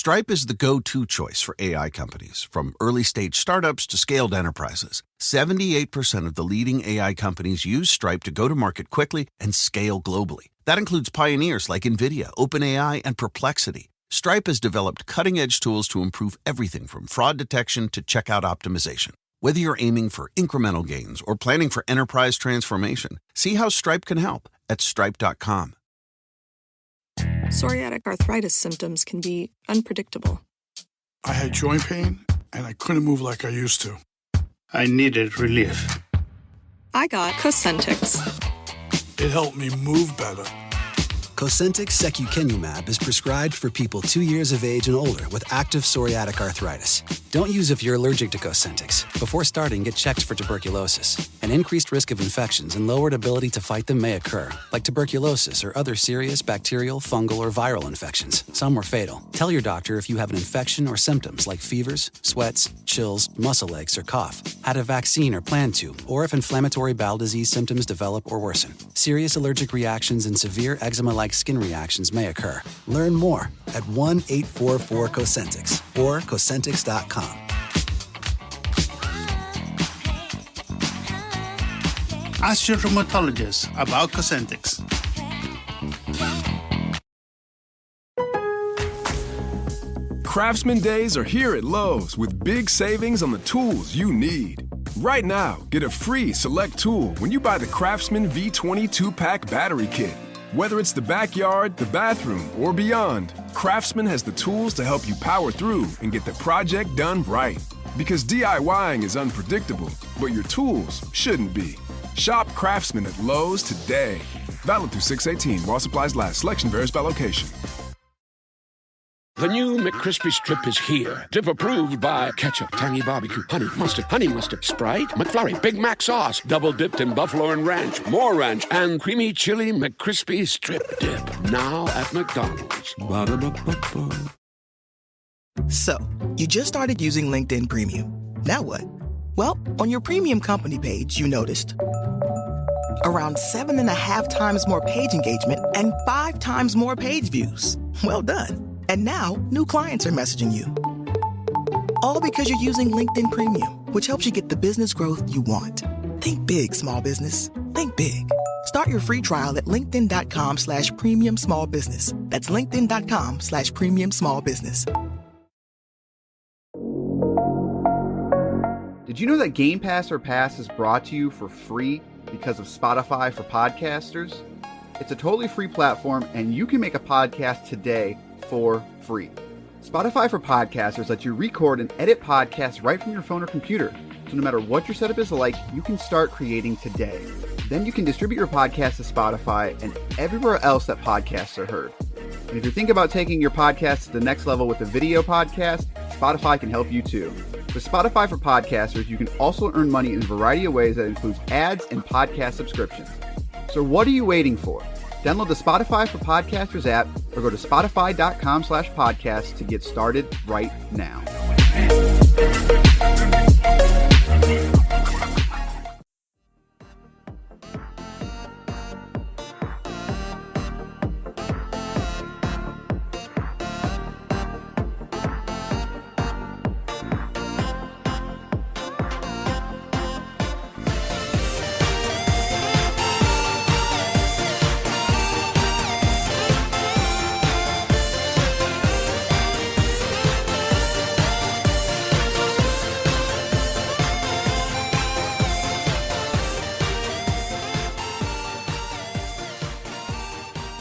Stripe is the go-to choice for AI companies, from early-stage startups to scaled enterprises. 78% of the leading AI companies use Stripe to go to market quickly and scale globally. That includes pioneers like NVIDIA, OpenAI, and Perplexity. Stripe has developed cutting-edge tools to improve everything from fraud detection to checkout optimization. Whether you're aiming for incremental gains or planning for enterprise transformation, see how Stripe can help at stripe.com. Psoriatic arthritis symptoms can be unpredictable. I had joint pain, and I couldn't move like I used to. I needed relief. I got Cosentyx. It helped me move better. Cosentyx secukinumab is prescribed for people 2 years of age and older with active psoriatic arthritis. Don't use if you're allergic to Cosentyx. Before starting, get checked for tuberculosis. An increased risk of infections and lowered ability to fight them may occur, like tuberculosis or other serious bacterial, fungal, or viral infections. Some were fatal. Tell your doctor if you have an infection or symptoms like fevers, sweats, chills, muscle aches, or cough, had a vaccine or plan to, or if inflammatory bowel disease symptoms develop or worsen. Serious allergic reactions and severe eczema-like skin reactions may occur. Learn more at 1-844-COSENTYX or Cosentyx.com. Ask your rheumatologist about Cosentyx. Craftsman Days are here at Lowe's with big savings on the tools you need. Right now, get a free select tool when you buy the Craftsman V20 2-pack battery kit. Whether it's the backyard, the bathroom, or beyond, Craftsman has the tools to help you power through and get the project done right. Because DIYing is unpredictable, but your tools shouldn't be. Shop Craftsman at Lowe's today. Valid through 6/18 while supplies last. Selection varies by location. The new McCrispy Strip is here. Dip approved by ketchup, tangy barbecue, honey mustard, Sprite, McFlurry, Big Mac sauce, double dipped in buffalo and ranch, more ranch, and creamy chili McCrispy Strip Dip. Now at McDonald's. Ba-da-ba-ba-ba. So, you just started using LinkedIn Premium. Now what? Well, on your premium company page, you noticed around 7.5 times more page engagement and 5 times more page views. Well done. And now, new clients are messaging you. All because you're using LinkedIn Premium, which helps you get the business growth you want. Think big, small business. Think big. Start your free trial at linkedin.com/premium small business. That's linkedin.com/premium small business. Did you know that Game Pass or Pass is brought to you for free because of Spotify for podcasters? It's a totally free platform, and you can make a podcast today for free. Spotify for Podcasters lets you record and edit podcasts right from your phone or computer. So no matter what your setup is like, you can start creating today. Then you can distribute your podcast to Spotify and everywhere else that podcasts are heard. And if you think about taking your podcast to the next level with a video podcast, Spotify can help you too. With Spotify for Podcasters, you can also earn money in a variety of ways that includes ads and podcast subscriptions. So what are you waiting for? Download the Spotify for Podcasters app or go to spotify.com/podcast to get started right now.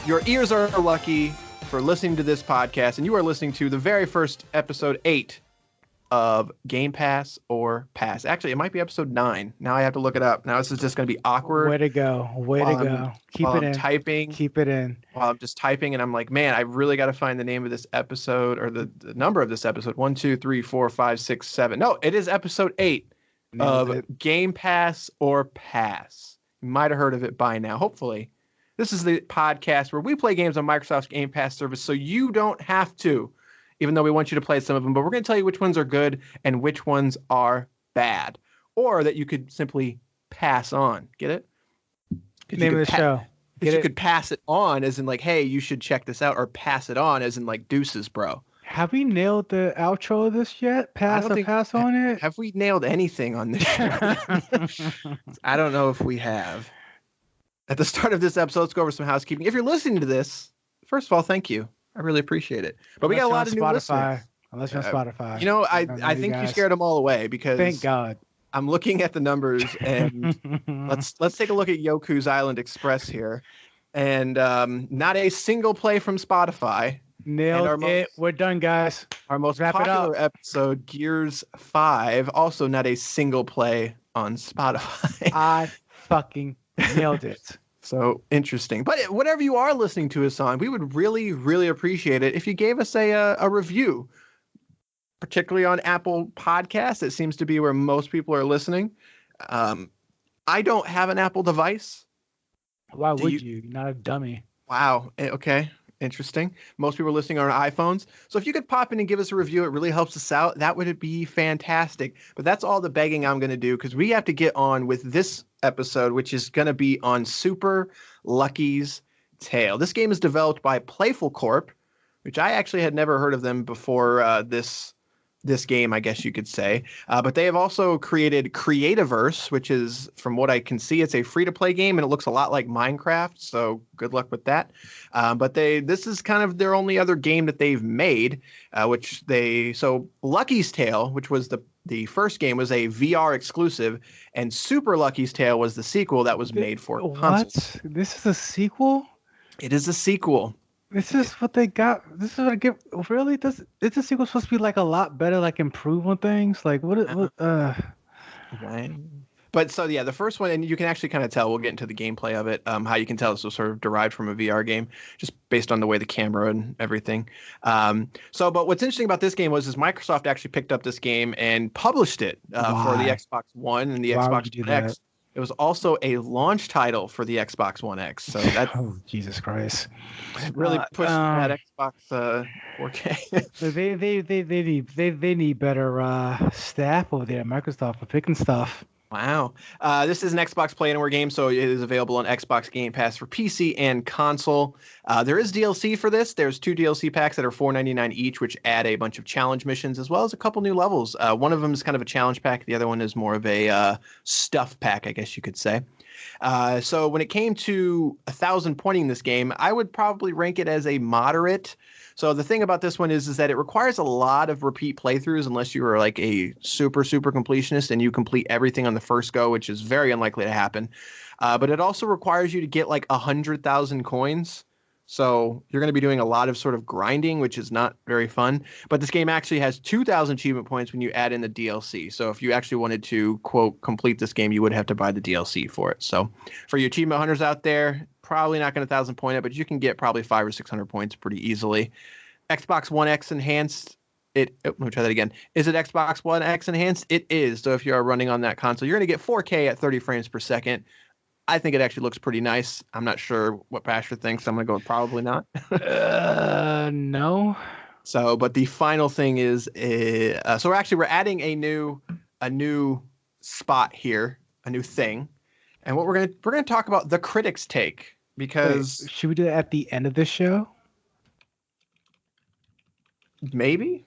Your ears are lucky for listening to this podcast, and you are listening to the very first episode 8 of Game Pass or Pass. Actually, it might be episode 9. Now I have to look it up. Now this is just going to be awkward. Way to go. Keep it in. Keep it in. While I'm just typing, and I'm like, man, I really got to find the name of this episode, or the number of this episode. 1, 2, 3, 4, 5, 6, 7. No, it is episode 8 of Game Pass or Pass. You might have heard of it by now, hopefully. This is the podcast where we play games on Microsoft's Game Pass service so you don't have to, even though we want you to play some of them. But we're going to tell you which ones are good and which ones are bad, or that you could simply pass on. Get it? Name of the show. Because you could pass it on as in like, hey, you should check this out, or pass it on as in like deuces, bro. Have we nailed the outro of this yet? Pass on it? Have we nailed anything on this show? I don't know if we have. At the start of this episode, let's go over some housekeeping. If you're listening to this, first of all, thank you. I really appreciate it. But we got a lot of new listeners. Unless you're on Spotify. You know, I think you scared them all away because thank God. I'm looking at the numbers, and let's take a look at Yoku's Island Express here. And not a single play from Spotify. Nailed it. We're done, guys. Our most popular episode, Gears 5, also not a single play on Spotify. I fucking nailed it. So interesting. But whatever you are listening to us on, we would really, really appreciate it if you gave us a review, particularly on Apple Podcasts. It seems to be where most people are listening. I don't have an Apple device. Why would you? You're not a dummy. Wow. Okay. Interesting. Most people are listening on iPhones. So if you could pop in and give us a review, it really helps us out. That would be fantastic. But that's all the begging I'm going to do because we have to get on with this episode, which is going to be on Super Lucky's Tale. This game is developed by Playful Corp, which I actually had never heard of them before this game, I guess you could say. But they have also created Creativerse, which is, from what I can see, it's a free-to-play game, and it looks a lot like Minecraft, so good luck with that. But this is kind of their only other game that they've made, so Lucky's Tale, which was the first game, was a VR exclusive, and Super Lucky's Tale was the sequel that was made for consoles. What? This is a sequel? It is a sequel. This is what they got. This is what I get. Really? Is the sequel supposed to be like a lot better, like improve on things? Like what? But so yeah, the first one, and you can actually kind of tell. We'll get into the gameplay of it. How you can tell this was sort of derived from a VR game, just based on the way the camera and everything. But what's interesting about this game is Microsoft actually picked up this game and published it for the Xbox One and the Xbox One X. It was also a launch title for the Xbox One X. So that Jesus Christ, really pushed that Xbox 4K. They need better staff over there at Microsoft for picking stuff. Wow. This is an Xbox Play Anywhere game, so it is available on Xbox Game Pass for PC and console. There is DLC for this. There's 2 DLC packs that are $4.99 each, which add a bunch of challenge missions as well as a couple new levels. One of them is kind of a challenge pack. The other one is more of a stuff pack, I guess you could say. So when it came to 1,000 pointing this game, I would probably rank it as a moderate. So the thing about this one is that it requires a lot of repeat playthroughs unless you are like a super completionist and you complete everything on the first go, which is very unlikely to happen. But it also requires you to get like 100,000 coins. So you're going to be doing a lot of sort of grinding, which is not very fun. But this game actually has 2,000 achievement points when you add in the DLC. So if you actually wanted to, quote, complete this game, you would have to buy the DLC for it. So for you achievement hunters out there, probably not going to 1,000 point it, but you can get probably 500 or 600 points pretty easily. Xbox One X enhanced. Let me try that again. Is it Xbox One X enhanced? It is. So if you are running on that console, you're going to get 4K at 30 frames per second. I think it actually looks pretty nice. I'm not sure what Basher thinks. I'm going to go with probably not. No. So, but the final thing is, so we're adding a new spot here, a new thing, and what we're gonna talk about the critics' take because Wait, should we do that at the end of the show? Maybe.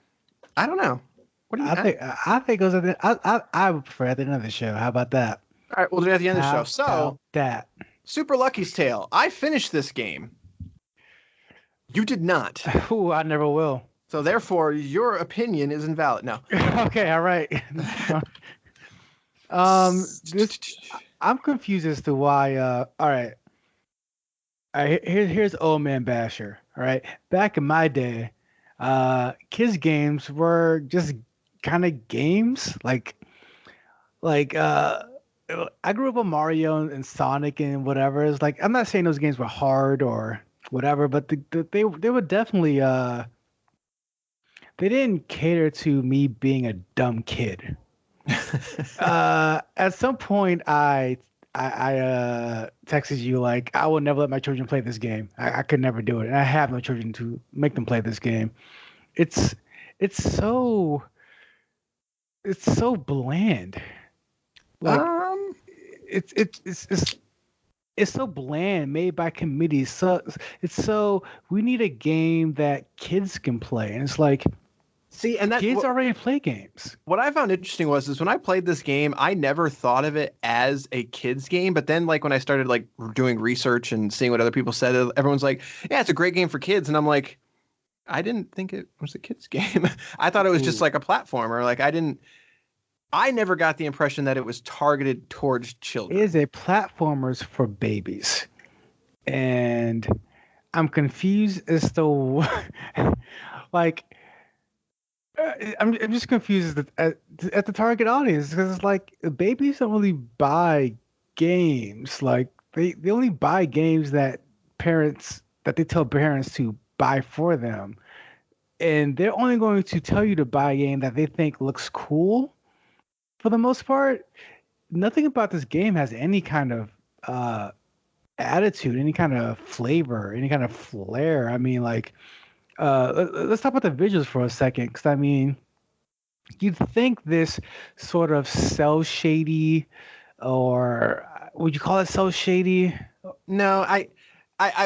I don't know. What do you think? I think it was at the. I would prefer at the end of the show. How about that? All right, we'll do it at the end of the show. So that Super Lucky's Tale. I finished this game. You did not. Ooh, I never will. So therefore, your opinion is invalid. No. Okay, all right. I'm confused as to why. All right. Here's Old Man Basher. All right. Back in my day, kids games were just kind of games like I grew up on Mario and Sonic and whatever. It's like I'm not saying those games were hard or whatever, but they were definitely they didn't cater to me being a dumb kid. At some point, I texted you like I will never let my children play this game. I could never do it, and I have no children to make them play this game. It's so bland. Like it's so bland, made by committees. So we need a game that kids can play, and it's like See, and that kids already play games. What I found interesting is when I played this game, I never thought of it as a kids game. But then, like when I started like doing research and seeing what other people said, everyone's like, "Yeah, it's a great game for kids." And I'm like, I didn't think it was a kids game. I thought it was just like a platformer. Like I never got the impression that it was targeted towards children. It is a platformers for babies, and I'm confused as to like. I'm just confused at the target audience because it's like babies don't really buy games. Like they only buy games that they tell parents to buy for them, and they're only going to tell you to buy a game that they think looks cool. For the most part, nothing about this game has any kind of attitude, any kind of flavor, any kind of flair. I mean, like. Let's talk about the visuals for a second, because I mean, you'd think this sort of cell shady, or would you call it cell shady? No, I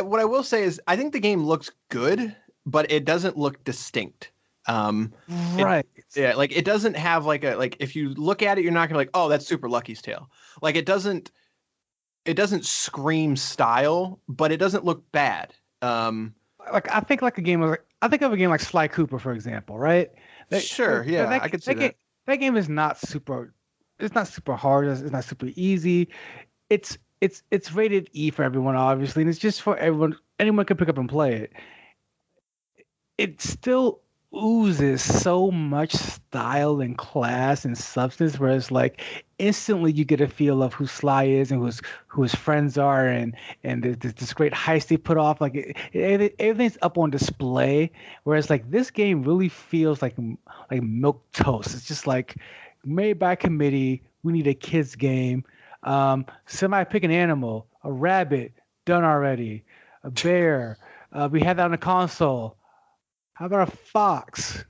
what I will say is I think the game looks good, but it doesn't look distinct. Right. Like it doesn't have like if you look at it, you're not gonna like, oh, that's Super Lucky's Tale. Like it doesn't scream style, but it doesn't look bad. I think of a game like Sly Cooper, for example, right? Sure, yeah, I could see that. That game is not super. It's not super hard. It's not super easy. It's rated E for everyone, obviously, and it's just for everyone. Anyone can pick up and play it. It still oozes so much style and class and substance, where it's like instantly you get a feel of who Sly is and who his friends are, and this great heist they put off. Like everything's up on display. Whereas like this game really feels like milk toast. It's just like made by committee. We need a kids game. Somebody pick an animal, a rabbit, done already. A bear. We had that on the console. How about a fox?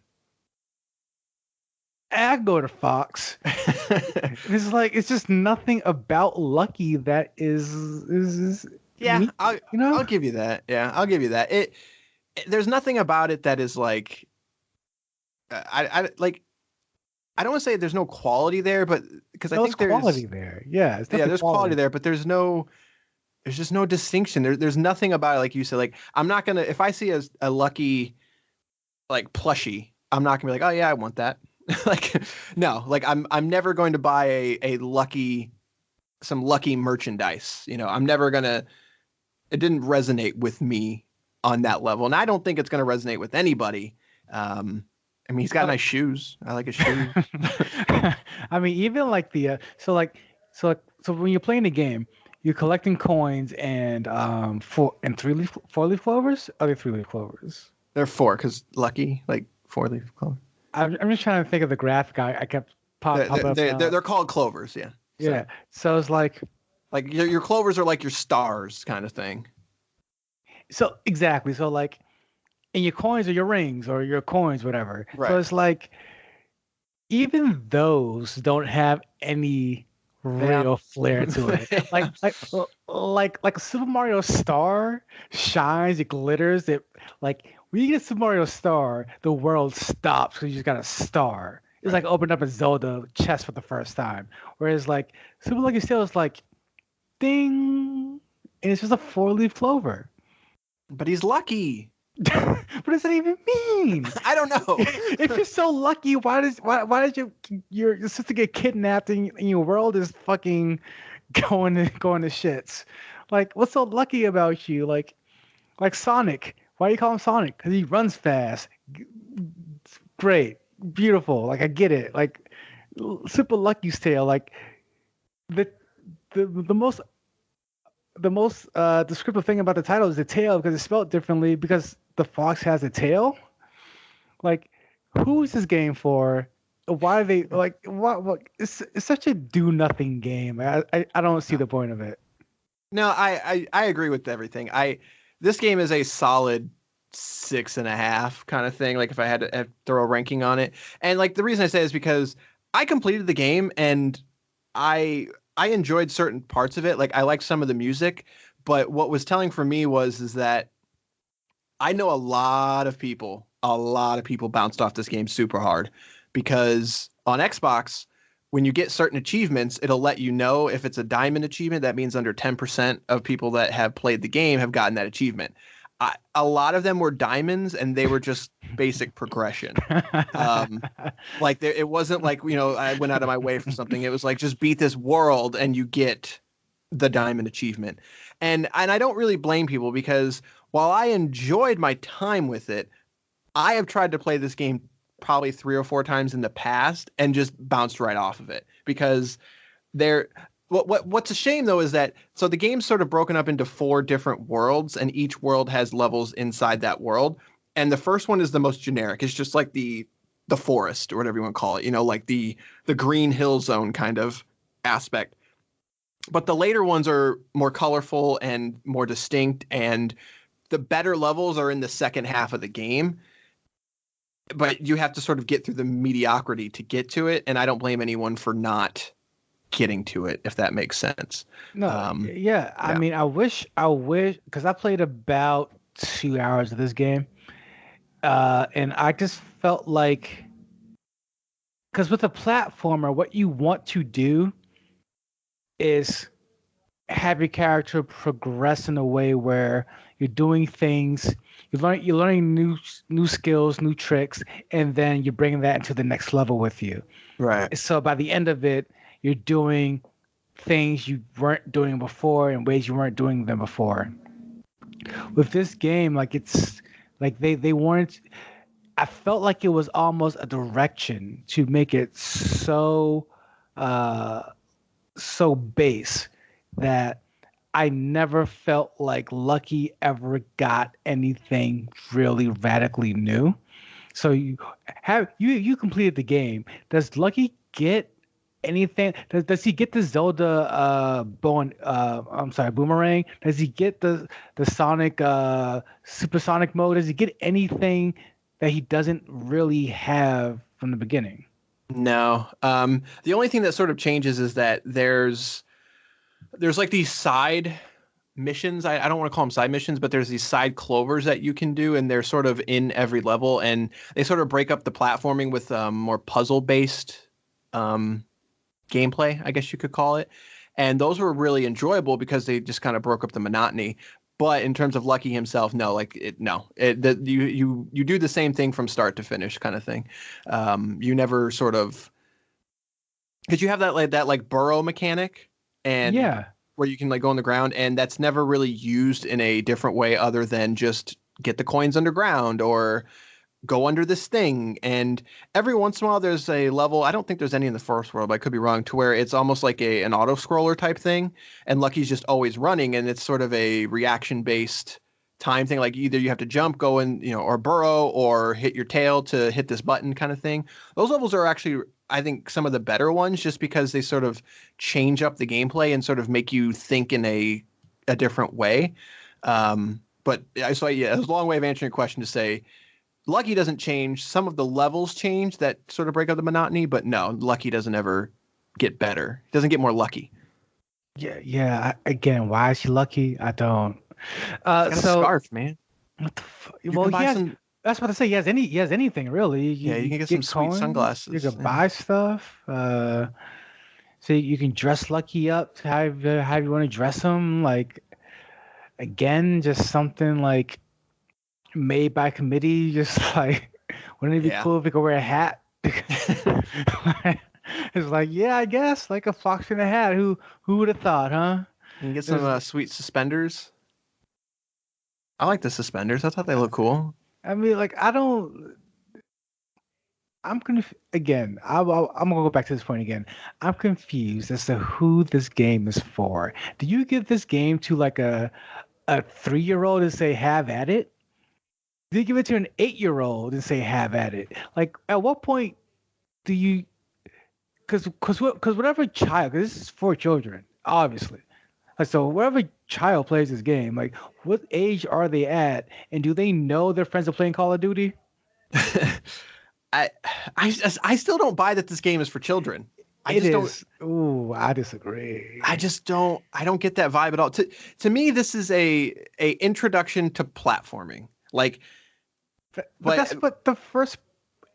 I go to fox. It's just nothing about Lucky that is yeah. I'll give you that. Yeah, I'll give you that. There's nothing about it that is like I don't want to say there's no quality there, but because I think there's quality there. Yeah, there's quality there, but there's just no distinction. There's nothing about it, like you said. Like I'm not gonna, if I see a Lucky like plushie, I'm not gonna be like, oh yeah, I want that. Like no, like I'm never going to buy some Lucky merchandise. You know, I'm never gonna. It didn't resonate with me on that level, and I don't think it's gonna resonate with anybody. I mean, he's got nice shoes. I like his shoes. I mean, even like so when you're playing the game, you're collecting coins and 4-leaf clovers. Are they 3-leaf clovers? They're 4 because Lucky, like 4-leaf clover. I'm just trying to think of the graphic. I kept popping up. They're called clovers, yeah. Yeah. So it's like your clovers are like your stars kind of thing. So exactly. So like, and your coins are your rings or your coins, whatever. Right. So it's like, even those don't have any real flair to it. like a Super Mario Star shines, it glitters. It like when you get a Super Mario Star, the world stops because you just got a star. It's like opening up a Zelda chest for the first time. Whereas like Super Lucky Tale is like, ding, and it's just a 4-leaf clover. But he's lucky. What does that even mean? I don't know. If you're so lucky, why did your sister get kidnapped and your world is fucking going to shits? Like, what's so lucky about you? Like Sonic. Why do you call him Sonic? Because he runs fast. Great, beautiful. Like I get it. Like Super Lucky's Tale. Like the most descriptive thing about the title is the tail, because it's spelled differently because the fox has a tail. Like, who is this game for? Why are they like what? It's such a do nothing game. I don't see the point of it. No, I agree with everything. This game is a solid 6.5 kind of thing. Like if I had to throw a ranking on it, and like the reason I say is because I completed the game and I enjoyed certain parts of it. Like I liked some of the music, but what was telling for me is that I know a lot of people a lot of people bounced off this game super hard because on Xbox, when you get certain achievements, it'll let you know if it's a diamond achievement. That means under 10% of people that have played the game have gotten that achievement. A lot of them were diamonds, and they were just basic progression. It wasn't like, I went out of my way for something. It was like, just beat this world and you get the diamond achievement. And I don't really blame people, because while I enjoyed my time with it, I have tried to play this game probably 3 or 4 times in the past and just bounced right off of it, because what's a shame though is that, so the game's sort of broken up into 4 different worlds, and each world has levels inside that world. And the first one is the most generic. It's just like the forest or whatever you want to call it, like the green hill zone kind of aspect. But the later ones are more colorful and more distinct, and the better levels are in the second half of the game. But you have to sort of get through the mediocrity to get to it, and I don't blame anyone for not getting to it, if that makes sense. No, I mean, I wish, because I played about 2 hours of this game, and I just felt like, because with a platformer, what you want to do is have your character progress in a way where you're doing things, you're learning new skills, new tricks, and then you're bringing that into the next level with you. Right. So by the end of it, you're doing things you weren't doing before in ways you weren't doing them before. With this game, it's like they weren't. I felt like it was almost a direction to make it so base that I never felt like Lucky ever got anything really radically new. So you completed the game. Does Lucky get anything? Does he get the Zelda boomerang? Does he get the Sonic supersonic mode? Does he get anything that he doesn't really have from the beginning? No. The only thing that sort of changes is that there's like these side missions. I don't want to call them side missions, but there's these side clovers that you can do, and they're sort of in every level, and they sort of break up the platforming with more puzzle-based gameplay, I guess you could call it. And those were really enjoyable because they just kind of broke up the monotony. But in terms of Lucky himself, no, you do the same thing from start to finish kind of thing. You never sort of, because you have that burrow mechanic, and where you can go on the ground, and that's never really used in a different way other than just get the coins underground or go under this thing. And every once in a while there's a level, I don't think there's any in the first world, but I could be wrong, to where it's almost like an auto scroller type thing, and Lucky's just always running, and it's sort of a reaction based time thing. Like either you have to jump, go in, or burrow, or hit your tail to hit this button kind of thing. Those levels are actually, I think, some of the better ones, just because they sort of change up the gameplay and sort of make you think in a different way. But it was a long way of answering your question to say Lucky doesn't change. Some of the levels change that sort of break up the monotony, but no, Lucky doesn't ever get better. He doesn't get more lucky. Yeah. Again, why is he lucky? I don't. He's got a scarf, man. What the fuck? Well, he has. That's what I say. He has anything really. You can get some sweet sunglasses. You can buy stuff. So you can dress Lucky up to how you want to dress him. Again, just something made by committee. Just wouldn't it be cool if he could wear a hat? It's I guess a fox in a hat. Who would have thought, huh? You can get some sweet suspenders. I like the suspenders. I thought they look cool. I mean, I'm confused again. I'm gonna go back to this point again. I'm confused as to who this game is for. Do you give this game to a 3-year-old and say have at it? Do you give it to an 8-year-old and say have at it? At what point do you? Because whatever child, because this is for children, obviously. So whatever child plays this game, what age are they at, and do they know their friends are playing Call of Duty? I still don't buy that this game is for children. I disagree. I don't get that vibe at all. To me, this is a introduction to platforming. But that's what the first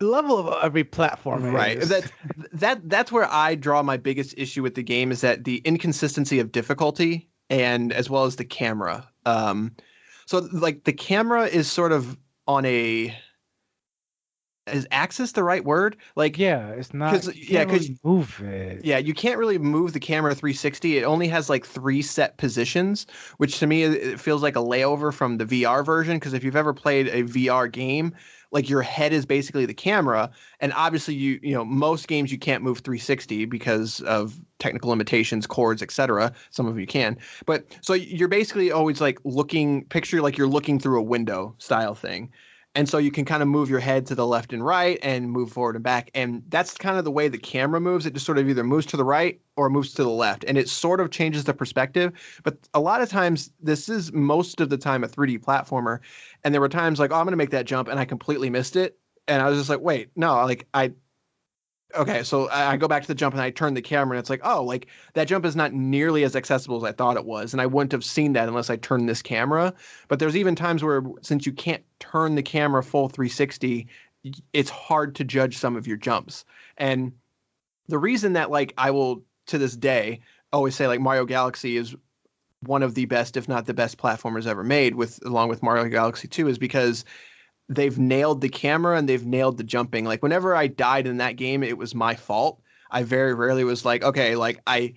level of every platform right. is. That's where I draw my biggest issue with the game, is that the inconsistency of difficulty and as well as the camera. So like the camera is sort of on a, is axis the right word? Like, yeah, it's not. Because move it. Yeah, you can't really move the camera 360. It only has like 3 set positions, which to me it feels like a layover from the VR version. Because if you've ever played a VR game, like your head is basically the camera, and obviously you know most games you can't move 360 because of technical limitations, cords, etc. Some of you can, but so you're basically always like picture like you're looking through a window style thing. And so you can kind of move your head to the left and right and move forward and back. And that's kind of the way the camera moves. It just sort of either moves to the right or moves to the left. And it sort of changes the perspective. But a lot of times, this is most of the time a 3D platformer. And there were times like, oh, I'm going to make that jump. And I completely missed it. And I was just like, wait, no, like okay, so I go back to the jump and I turn the camera and it's like, oh, like that jump is not nearly as accessible as I thought it was. And I wouldn't have seen that unless I turned this camera. But there's even times where, since you can't turn the camera full 360, it's hard to judge some of your jumps. And the reason that like I will to this day always say like Mario Galaxy is one of the best, if not the best platformers ever made, along with Mario Galaxy 2, is because they've nailed the camera and they've nailed the jumping. Like whenever I died in that game, it was my fault. I very rarely was like, okay, like I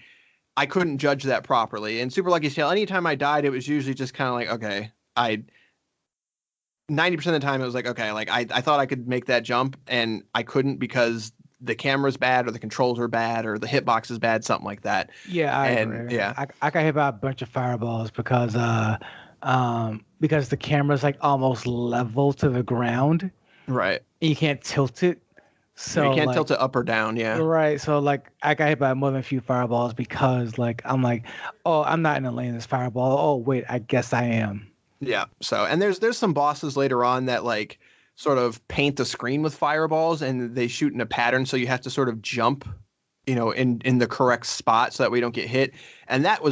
couldn't judge that properly. In Super Lucky's Tale, anytime I died, it was usually just kind of like, okay, 90% of the time it was like, okay, like I thought I could make that jump and I couldn't because the camera's bad or the controls are bad or the hitbox is bad, something like that. Yeah, I agree. I got hit by a bunch of fireballs because the camera's like almost level to the ground. Right. And you can't tilt it. So you can't tilt it up or down, yeah. Right. So like I got hit by more than a few fireballs because like I'm like, oh, I'm not in the lane of this fireball. Oh wait, I guess I am. Yeah. So and there's some bosses later on that like sort of paint the screen with fireballs and they shoot in a pattern, so you have to sort of jump, you know, in the correct spot so that we don't get hit. And that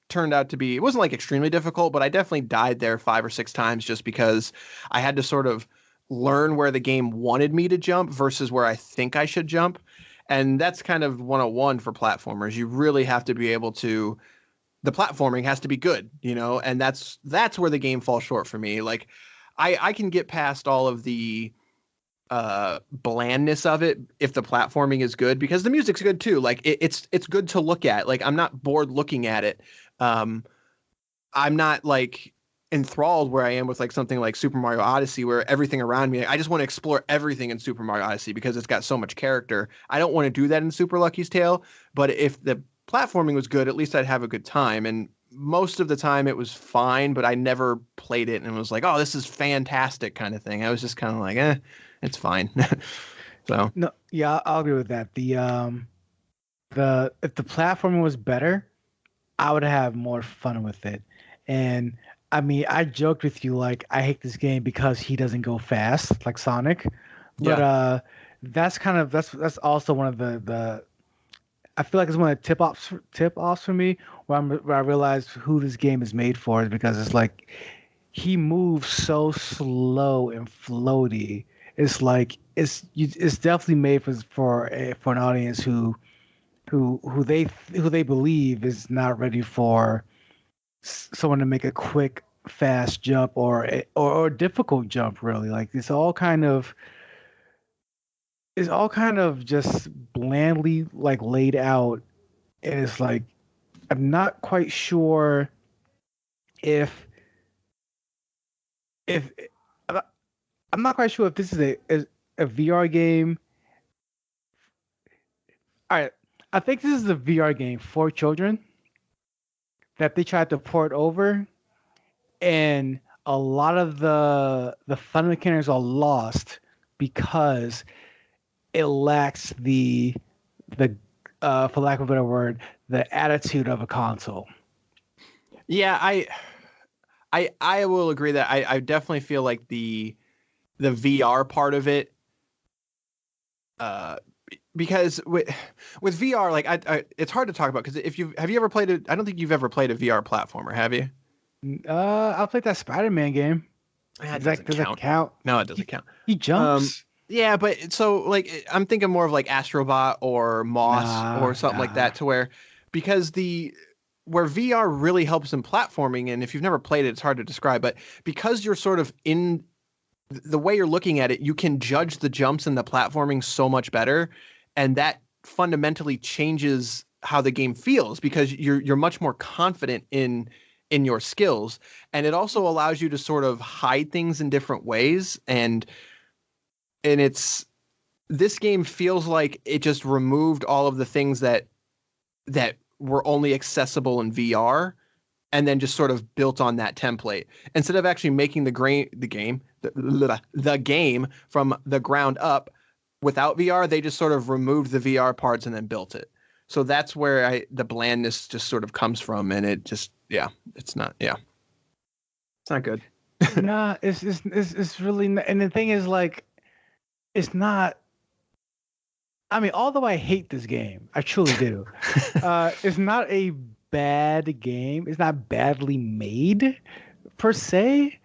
turned out to be, it wasn't like extremely difficult, but I definitely died there 5 or 6 times just because I had to sort of learn where the game wanted me to jump versus where I think I should jump. And that's kind of 101 for platformers. You really have to be able to, the platforming has to be good, you know, and that's where the game falls short for me. Like I can get past all of the blandness of it if the platforming is good, because the music's good too. Like it's good to look at. Like I'm not bored looking at it. I'm not like enthralled where I am with like something like Super Mario Odyssey, where everything around me, I just want to explore everything in Super Mario Odyssey because it's got so much character. I don't want to do that in Super Lucky's Tale, but if the platforming was good, at least I'd have a good time. And most of the time it was fine, but I never played it and was like, oh, this is fantastic kind of thing. I was just kind of like, it's fine. So no, yeah, I'll agree with that. If the platforming was better, I would have more fun with it. And I mean, I joked with you like I hate this game because he doesn't go fast like Sonic, but that's also one of the I feel like it's one of the tip offs for me where I realize who this game is made for, is because it's like he moves so slow and floaty. It's like it's definitely made for an audience who they believe is not ready for someone to make a quick, fast jump or a difficult jump. Really, like it's all kind of just blandly like laid out, and it's like I'm not quite sure if I'm not quite sure if this is a VR game. All right, I think this is a VR game for children that they tried to port over, and a lot of the fun mechanics are lost because it lacks the for lack of a better word, the attitude of a console. Yeah, I will agree that I definitely feel like the VR part of it, because with VR, like it's hard to talk about because have you ever played I don't think you've ever played a VR platformer, have you? I played that Spider-Man game. That Does that count? No, it doesn't count. He jumps. Yeah, but so like I'm thinking more of like Astrobot or Moss or something like that, to where because where VR really helps in platforming, and if you've never played it, it's hard to describe, but because you're sort of in the way you're looking at it, you can judge the jumps and the platforming so much better, and that fundamentally changes how the game feels because you're much more confident in your skills, and it also allows you to sort of hide things in different ways, and this game feels like it just removed all of the things that were only accessible in VR, and then just sort of built on that template instead of actually making the game from the ground up without VR. They just sort of removed the VR parts and then built it. So that's where the blandness just sort of comes from, and it just it's not good. Nah, it's really not, and the thing is like it's not. I mean, although I hate this game, I truly do. It's not a bad game. It's not badly made, per se.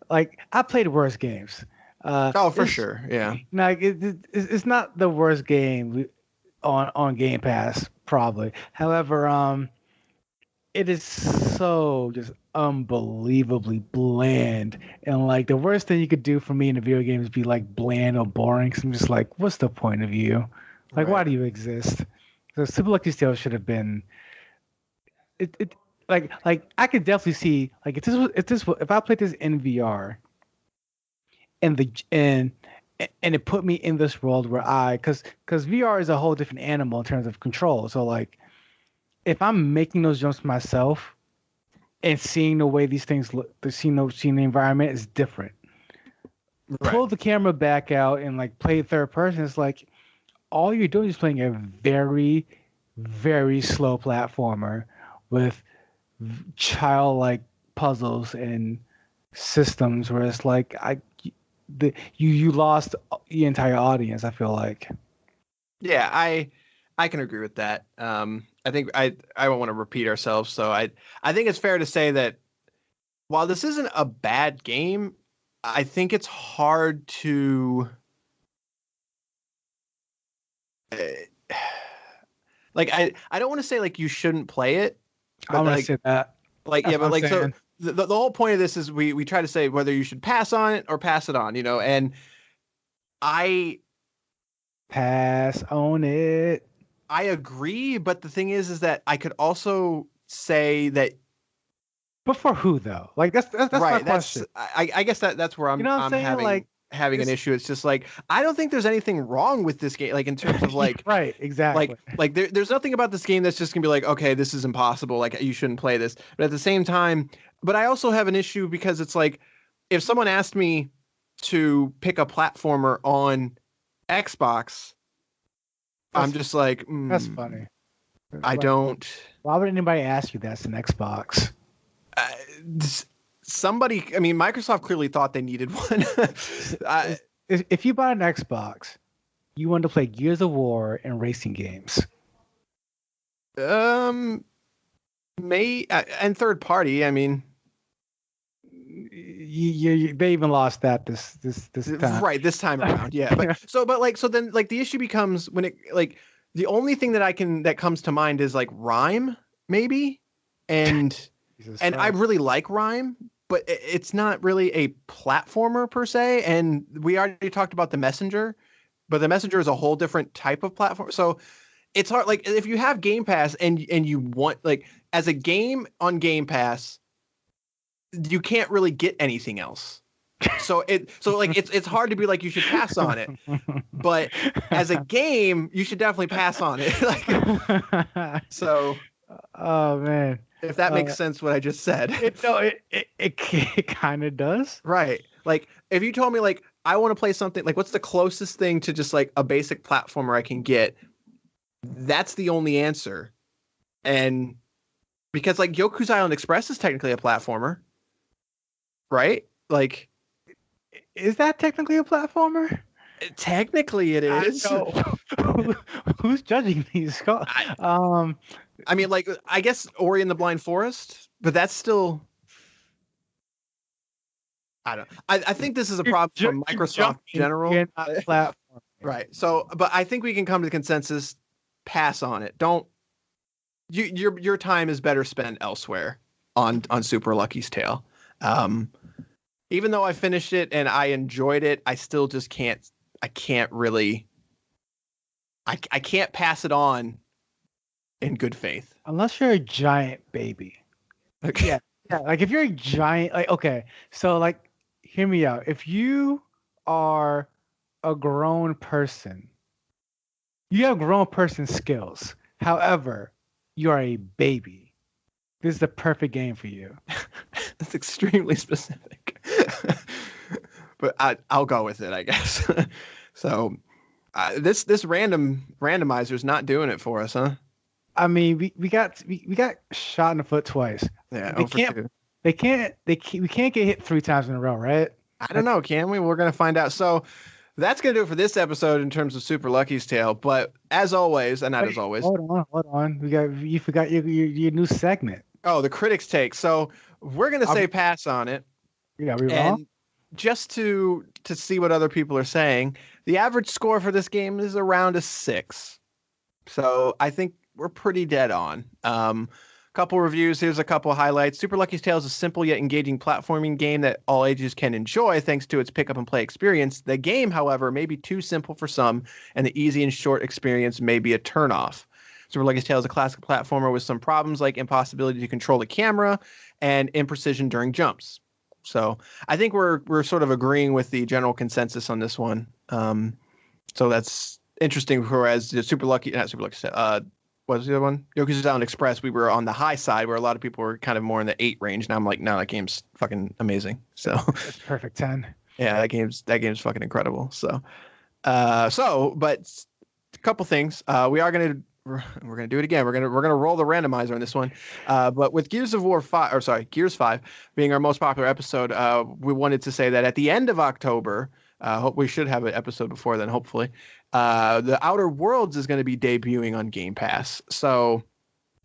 Like I played worse games. For sure, yeah. Like it's not the worst game on Game Pass, probably. However, it is so just unbelievably bland, and like the worst thing you could do for me in a video game is be like bland or boring. So I'm just like, what's the point of you? Like, why do you exist? So Super Lucky Tale should have been. It like I could definitely see like if I played this in VR, and it put me in this world where because VR is a whole different animal in terms of control. So like, if I'm making those jumps myself, and seeing the way these things look, seeing the environment is different. Right. Pull the camera back out and like play third person. It's like all you're doing is playing a very, very slow platformer with childlike puzzles and systems where it's like you lost the entire audience. I feel like. Yeah, I can agree with that. I think I don't want to repeat ourselves, so I think it's fair to say that while this isn't a bad game, I think it's hard to like I don't want to say like you shouldn't play it. I want to say that. Like That's but like so the whole point of this is we try to say whether you should pass on it or pass it on, and I pass on it. I agree, but the thing is that I could also say that. But for who though? Like that's right. My question. I guess that's where I'm having an issue. It's just like I don't think there's anything wrong with this game, like in terms of like right, exactly. Like there's nothing about this game that's just gonna be like, okay, this is impossible. Like you shouldn't play this. But at the same time, I also have an issue because it's like if someone asked me to pick a platformer on Xbox. I'm just like, that's funny. I don't. Why would anybody ask you that's an Xbox? Somebody, I mean, Microsoft clearly thought they needed one. If you bought an Xbox, you wanted to play Gears of War and racing games. And third party. I mean, they even lost that this time. Right, this time around. Yeah. But then the issue becomes when it like the only thing that comes to mind is like Rime maybe. And I really like Rime, but it's not really a platformer per se, and we already talked about The Messenger, but The Messenger is a whole different type of platform. So it's hard like if you have Game Pass and you want like as a game on Game Pass you can't really get anything else. So it's hard to be like you should pass on it. But as a game, you should definitely pass on it. So oh man. If that makes sense what I just said. It kind of does. Right. Like if you told me like I want to play something like what's the closest thing to just like a basic platformer I can get? That's the only answer. And because like Yoku's Island Express is technically a platformer. Right? Like, is that technically a platformer? Technically, it is. Who's judging these? I mean, like, I guess Ori and the Blind Forest, but that's still. I think this is a problem from Microsoft in general. Platform. Right. So, but I think we can come to the consensus, pass on it. Don't your time is better spent elsewhere on Super Lucky's Tale. Even though I finished it and I enjoyed it, I still just can't really I can't pass it on in good faith. Unless you're a giant baby. Okay. Yeah. Like if you're a giant, like, okay. So like, hear me out. If you are a grown person, you have grown person skills. However, you are a baby. This is the perfect game for you. That's extremely specific. But I'll go with it, I guess. So this randomizer is not doing it for us, huh? I mean, we got shot in the foot twice. Yeah, we can't get hit 3 times in a row, right? I don't know, can we? We're gonna find out. So that's gonna do it for this episode in terms of Super Lucky's Tale. But as always, and not as always. Hold on. You forgot your new segment. Oh, the critics' take. So we're gonna say pass on it. Yeah, we wrong. Just to see what other people are saying, the average score for this game is around a 6. So I think we're pretty dead on. Couple reviews. Here's a couple highlights. Super Lucky's Tale is a simple yet engaging platforming game that all ages can enjoy thanks to its pick up and play experience. The game, however, may be too simple for some, and the easy and short experience may be a turnoff. Super Lucky's Tale is a classic platformer with some problems like impossibility to control the camera and imprecision during jumps. So I think we're sort of agreeing with the general consensus on this one. So that's interesting. Whereas the what was the other one? Yoku's Island Express, we were on the high side where a lot of people were kind of more in the 8 range. Now I'm like, no, that game's fucking amazing. So it's perfect 10. Yeah, that game's fucking incredible. So but a couple things. We're gonna do it again. We're gonna roll the randomizer on this one. But with Gears 5 being our most popular episode, we wanted to say that at the end of October, we should have an episode before then, hopefully. The Outer Worlds is going to be debuting on Game Pass. So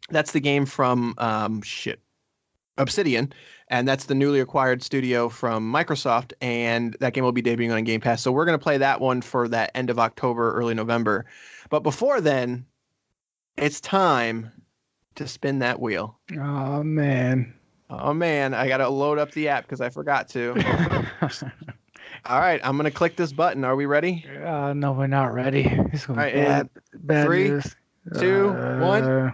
that's the game from Obsidian, and that's the newly acquired studio from Microsoft, and that game will be debuting on Game Pass. So we're going to play that one for that end of October, early November. But before then, it's time to spin that wheel. Oh, man. I got to load up the app because I forgot to. All right, I'm going to click this button. Are we ready? No, we're not ready. It's all right, bad 3, news. 2, 1.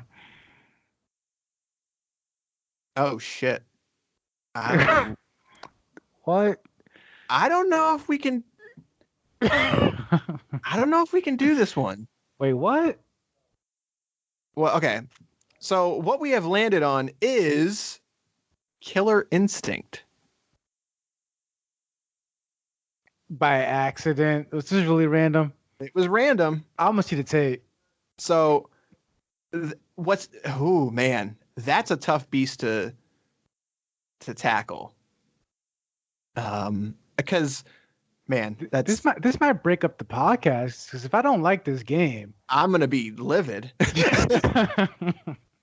Oh, shit. What? I don't know if we can... I don't know if we can do this one. Wait, what? Well, okay. So what we have landed on is Killer Instinct. By accident. Was this really random? It was random. I almost see the tape. So man, that's a tough beast to tackle. Because man, this might break up the podcast, because if I don't like this game, I'm gonna be livid.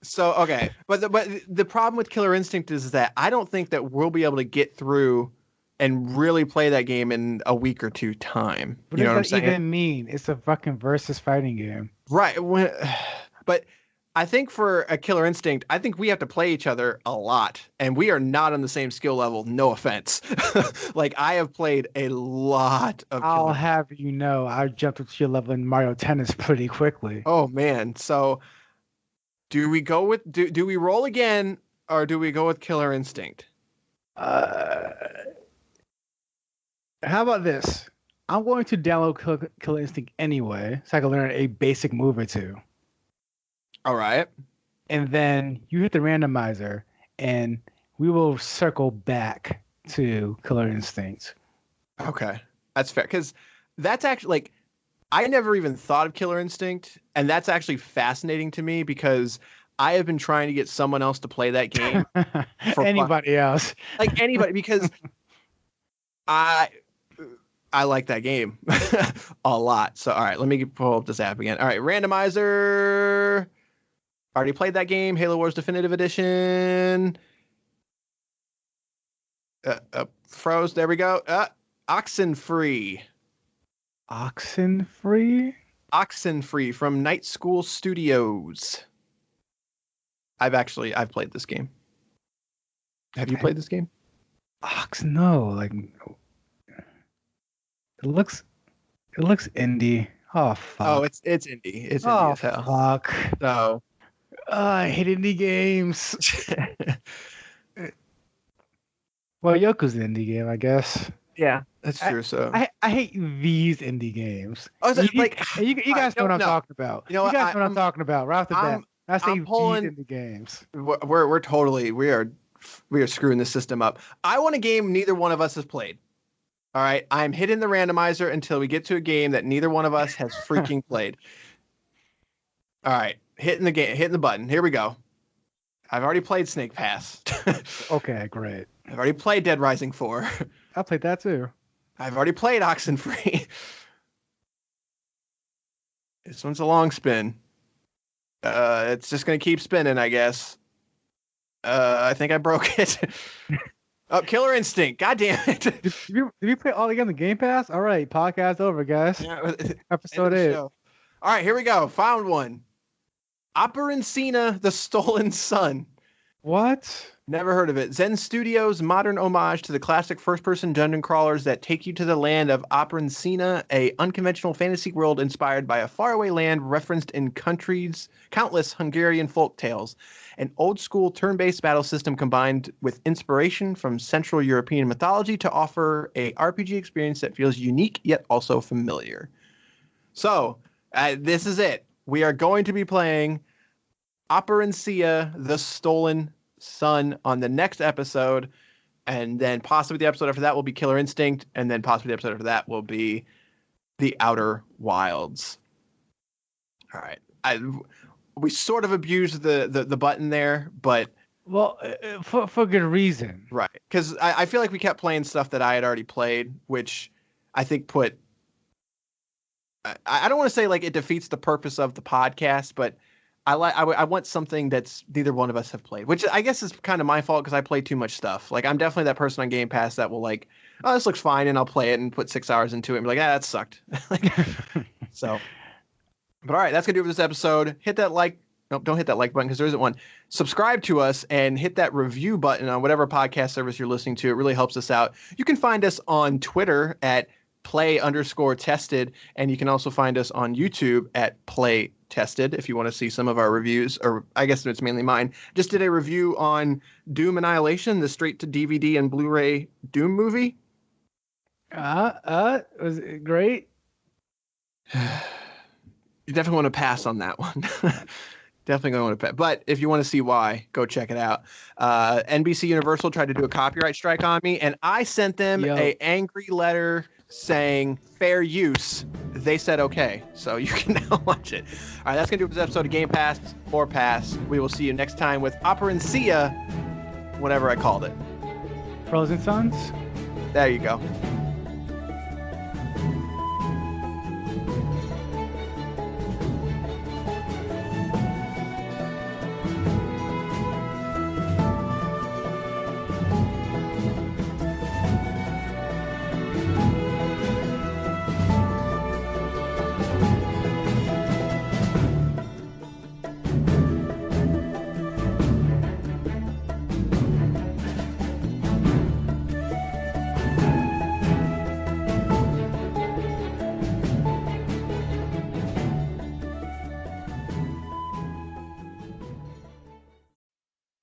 So okay, but the problem with Killer Instinct is that I don't think that we'll be able to get through and really play that game in a week or 2 time. What you know does what I'm that saying? even mean? It's a fucking versus fighting game. Right. But I think for a Killer Instinct, I think we have to play each other a lot, and we are not on the same skill level. No offense. Like, I have played a lot of. I'll have you know, I jumped up to your level in Mario Tennis pretty quickly. Oh man! So, do we go with do we roll again, or do we go with Killer Instinct? How about this? I'm going to download Killer Instinct anyway, so I can learn a basic move or 2. All right. And then you hit the randomizer, and we will circle back to Killer Instinct. Okay. That's fair. Because that's actually, like, I never even thought of Killer Instinct, and that's actually fascinating to me because I have been trying to get someone else to play that game. Anybody else. Like, anybody, because I like that game a lot. So, all right, let me pull up this app again. All right, randomizer. Already played that game. Halo Wars Definitive Edition. Froze. There we go. Oxenfree. Oxenfree? Oxenfree from Night School Studios. I've played this game. Have you played this game? No. Like, it looks indie. Oh fuck. Oh, it's indie. It's indie as hell. Fuck. So. I hate indie games. Well, Yoku's an indie game, I guess. Yeah, that's true. So I hate these indie games. Oh, so you guys know what I'm talking about. You guys know what I'm talking about. Right off the bat. I say these indie games. We are screwing the system up. I want a game neither one of us has played. All right, I'm hitting the randomizer until we get to a game that neither one of us has freaking played. All right, hitting the button. Here we go. I've already played Snake Pass. Okay, great. I've already played Dead Rising 4. I played that too. I've already played Oxenfree. This one's a long spin. It's just gonna keep spinning, I guess. I think I broke it. Oh, Killer Instinct. God damn it. Did you play all again the Game Pass? All right, podcast over, guys. Yeah, Episode 8. All right, here we go. Found one. Operancina, The Stolen Sun. What? Never heard of it. Zen Studios' modern homage to the classic first-person dungeon crawlers that take you to the land of Operancina, a unconventional fantasy world inspired by a faraway land referenced in countless Hungarian folk tales. An old-school turn-based battle system combined with inspiration from Central European mythology to offer a RPG experience that feels unique yet also familiar. So, this is it. We are going to be playing Operancina, The Stolen Sun on the next episode, and then possibly the episode after that will be Killer Instinct, and then possibly the episode after that will be The Outer Wilds. All right. We sort of abused the button there, but for good reason, right? Because I feel like we kept playing stuff that I had already played, which I think put. I don't want to say like it defeats the purpose of the podcast, but I want something that's neither one of us have played, which I guess is kind of my fault because I play too much stuff. Like I'm definitely that person on Game Pass that will like, oh, this looks fine, and I'll play it and put 6 hours into it and be like, that sucked. So. But all right, that's going to do it for this episode. Hit that like. Nope, don't hit that like button because there isn't one. Subscribe to us and hit that review button on whatever podcast service you're listening to. It really helps us out. You can find us on Twitter at play_tested. And you can also find us on YouTube at Play Tested if you want to see some of our reviews. Or I guess it's mainly mine. Just did a review on Doom Annihilation, the straight to DVD and Blu-ray Doom movie. Was it great? You definitely want to pass on that one. Definitely going to want to pass. But if you want to see why, go check it out. NBC Universal tried to do a copyright strike on me, and I sent them an angry letter saying fair use. They said okay, so you can now watch it. All right, that's going to do it for this episode of Game Pass or Pass. We will see you next time with Operancina, whatever I called it. Frozen Suns? There you go.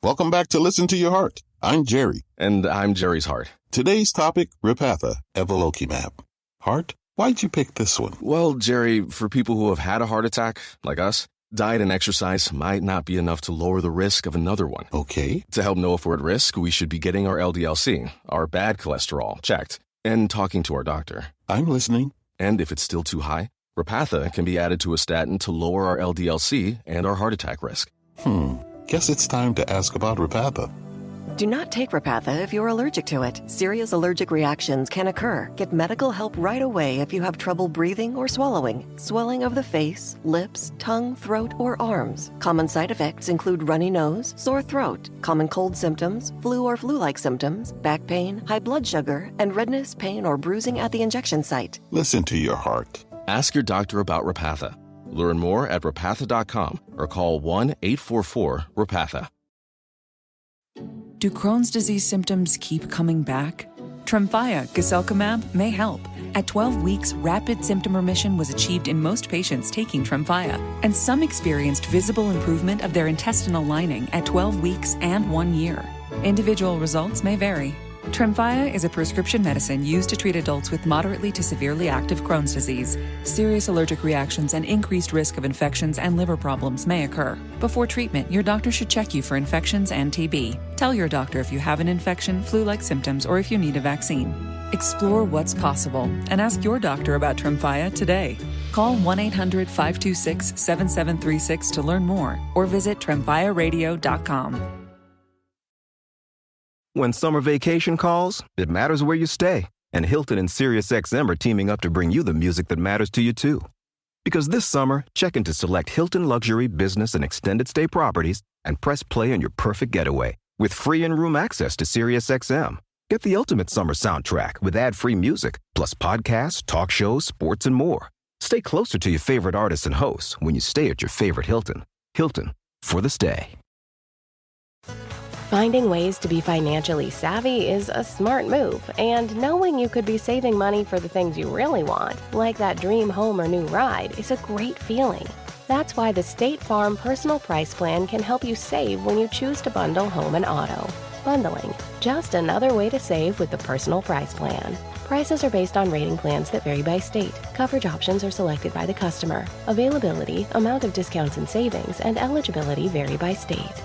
Welcome back to Listen to Your Heart. I'm Jerry. And I'm Jerry's heart. Today's topic, Repatha, Evolocumab. Heart, why'd you pick this one? Well, Jerry, for people who have had a heart attack, like us, diet and exercise might not be enough to lower the risk of another one. Okay. To help know if we're at risk, we should be getting our LDL-C, our bad cholesterol, checked, and talking to our doctor. I'm listening. And if it's still too high, Repatha can be added to a statin to lower our LDL-C and our heart attack risk. Guess it's time to ask about Repatha. Do not take Repatha if you're allergic to it. Serious allergic reactions can occur. Get medical help right away if you have trouble breathing or swallowing, swelling of the face, lips, tongue, throat, or arms. Common side effects include runny nose, sore throat, common cold symptoms, flu or flu-like symptoms, back pain, high blood sugar, and redness, pain, or bruising at the injection site. Listen to your heart. Ask your doctor about Repatha. Learn more at repatha.com or call 1-844-REPATHA. Do Crohn's disease symptoms keep coming back? Tremfya guselkumab may help. At 12 weeks, rapid symptom remission was achieved in most patients taking Tremfya, and some experienced visible improvement of their intestinal lining at 12 weeks and 1 year. Individual results may vary. Tremfya is a prescription medicine used to treat adults with moderately to severely active Crohn's disease. Serious allergic reactions and increased risk of infections and liver problems may occur. Before treatment, your doctor should check you for infections and TB. Tell your doctor if you have an infection, flu-like symptoms, or if you need a vaccine. Explore what's possible and ask your doctor about Tremfya today. Call 1-800-526-7736 to learn more or visit tremfyaradio.com. When summer vacation calls, it matters where you stay. And Hilton and SiriusXM are teaming up to bring you the music that matters to you, too. Because this summer, check into select Hilton luxury, business, and extended stay properties and press play on your perfect getaway with free in-room access to SiriusXM. Get the ultimate summer soundtrack with ad-free music, plus podcasts, talk shows, sports, and more. Stay closer to your favorite artists and hosts when you stay at your favorite Hilton. Hilton, for the stay. Finding ways to be financially savvy is a smart move, and knowing you could be saving money for the things you really want, like that dream home or new ride, is a great feeling. That's why the State Farm Personal Price Plan can help you save when you choose to bundle home and auto. Bundling, just another way to save with the Personal Price Plan. Prices are based on rating plans that vary by state. Coverage options are selected by the customer. Availability, amount of discounts and savings, and eligibility vary by state.